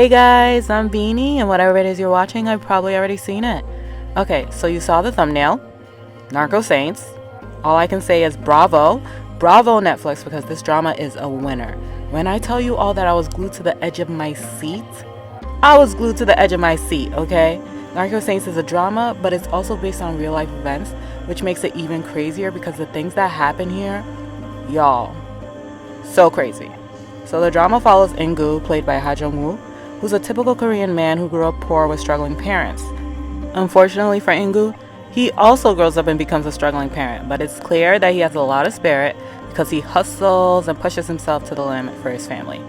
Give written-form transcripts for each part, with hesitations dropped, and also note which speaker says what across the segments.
Speaker 1: Hey guys, I'm Beanie, and whatever it is you're watching, I've probably already seen it. Okay, so you saw the thumbnail, Narco-Saints. All I can say is bravo. Bravo, Netflix, because this drama is a winner. When I tell you all that I was glued to the edge of my seat, I was glued to the edge of my seat, okay? Narco-Saints is a drama, but it's also based on real life events, which makes it even crazier because the things that happen here, y'all, so crazy. So the drama follows Ingu, played by Ha Jung-woo, who's a typical Korean man who grew up poor with struggling parents. Unfortunately for Ingu, he also grows up and becomes a struggling parent, but it's clear that he has a lot of spirit because he hustles and pushes himself to the limit for his family.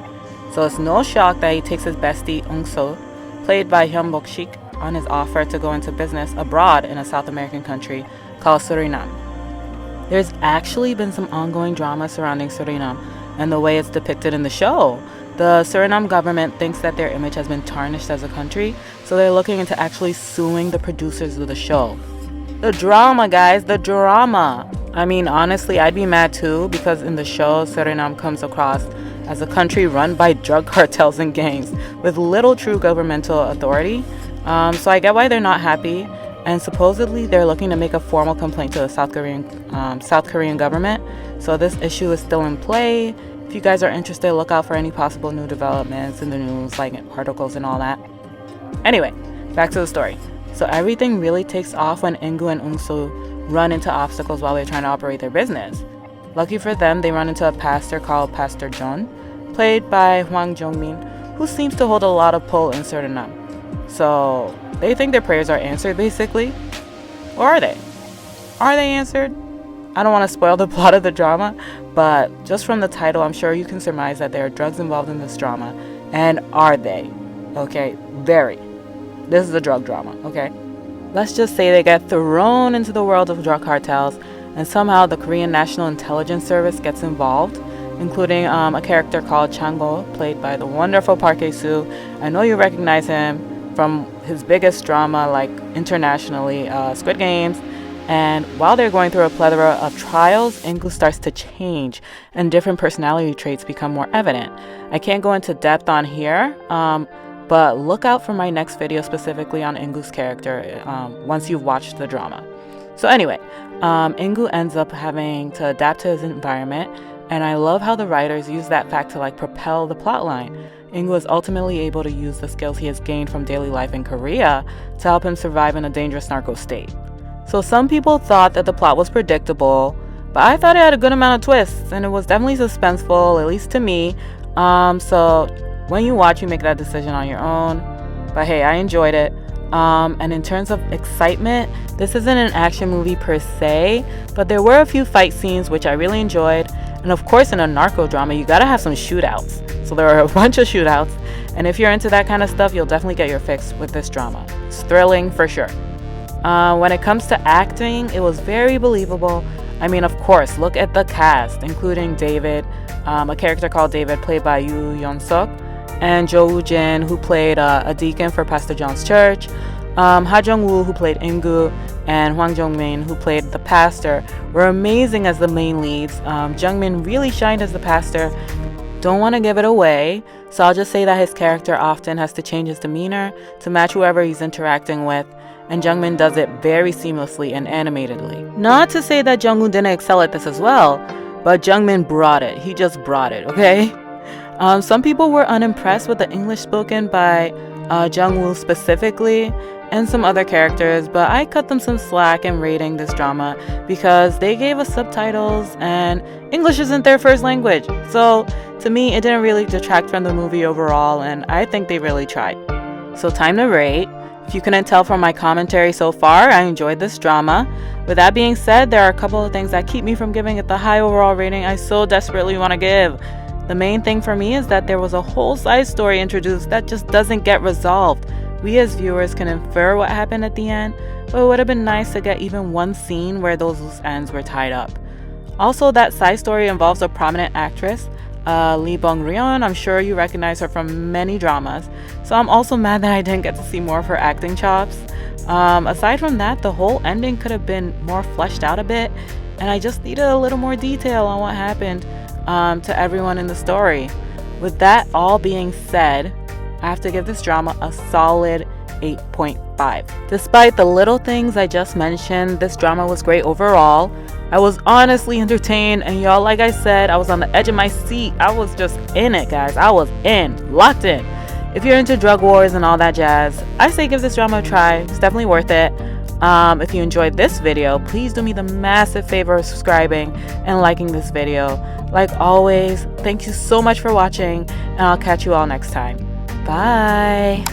Speaker 1: So it's no shock that he takes his bestie Eun-so, played by Hyun Bok-sik, on his offer to go into business abroad in a South American country called Suriname. There's actually been some ongoing drama surrounding Suriname and the way it's depicted in the show. The Suriname government thinks that their image has been tarnished as a country, so they're looking into actually suing the producers of the show. The drama, guys, the drama. I mean, honestly, I'd be mad too, because in the show, Suriname comes across as a country run by drug cartels and gangs with little true governmental authority. So I get why they're not happy, and supposedly they're looking to make a formal complaint to the South Korean government. So this issue is still in play. If you guys are interested, look out for any possible new developments in the news, like articles and all that. Anyway, back to the story. So everything really takes off when Ingu and Eun-so run into obstacles while they're trying to operate their business. Lucky for them, they run into a pastor called Pastor John, played by Hwang Jung-min, who seems to hold a lot of pull in Suriname. So they think their prayers are answered, basically. Or are they? Are they answered? I don't want to spoil the plot of the drama, but just from the title, I'm sure you can surmise that there are drugs involved in this drama. And are they? Okay, very. This is a drug drama, okay? Let's just say they get thrown into the world of drug cartels, and somehow the Korean National Intelligence Service gets involved, including a character called Chango, played by the wonderful Park Hae-soo. I know you recognize him from his biggest drama, like internationally, Squid Games. And while they're going through a plethora of trials, Ingu starts to change and different personality traits become more evident. I can't go into depth on here, but look out for my next video specifically on Ingu's character once you've watched the drama. So anyway, Ingu ends up having to adapt to his environment, and I love how the writers use that fact to propel the plotline. Ingu is ultimately able to use the skills he has gained from daily life in Korea to help him survive in a dangerous narco state. So some people thought that the plot was predictable, but I thought it had a good amount of twists, and it was definitely suspenseful, at least to me. So when you watch, you make that decision on your own. But hey, I enjoyed it. And in terms of excitement, this isn't an action movie per se, but there were a few fight scenes which I really enjoyed. And of course, in a narco drama, you gotta have some shootouts. So there are a bunch of shootouts. And if you're into that kind of stuff, you'll definitely get your fix with this drama. It's thrilling for sure. When it comes to acting, it was very believable. I mean, of course, look at the cast, including David, a character called David, played by Yoo Yeon-suk, and Jo Woo-jin, who played a deacon for Pastor John's church, Ha Jung-woo, who played Ingu, and Hwang Jung-min, who played the pastor, were amazing as the main leads. Jung-min really shined as the pastor. Don't want to give it away, so I'll just say that his character often has to change his demeanor to match whoever he's interacting with, and Jung-min does it very seamlessly and animatedly. Not to say that Jung-woo didn't excel at this as well, but Jung-min brought it. He just brought it, okay? Some people were unimpressed with the English spoken by Jung-woo specifically, and some other characters, but I cut them some slack in rating this drama because they gave us subtitles and English isn't their first language. So to me, it didn't really detract from the movie overall, and I think they really tried. So time to rate. If you couldn't tell from my commentary so far, I enjoyed this drama. With that being said, there are a couple of things that keep me from giving it the high overall rating I so desperately want to give. The main thing for me is that there was a whole side story introduced that just doesn't get resolved. We as viewers can infer what happened at the end, but it would have been nice to get even one scene where those loose ends were tied up. Also, that side story involves a prominent actress, Lee Bong-ryeon. I'm sure you recognize her from many dramas, so I'm also mad that I didn't get to see more of her acting chops. Aside from that, the whole ending could have been more fleshed out a bit, and I just needed a little more detail on what happened to everyone in the story. With that all being said, I have to give this drama a solid 8.5. Despite the little things I just mentioned, this drama was great overall. I was honestly entertained, and y'all, like I said, I was on the edge of my seat. I was just in it, guys. I was locked in. If you're into drug wars and all that jazz, I say give this drama a try. It's definitely worth it. If you enjoyed this video, please do me the massive favor of subscribing and liking this video. Like always, thank you so much for watching, and I'll catch you all next time. Bye.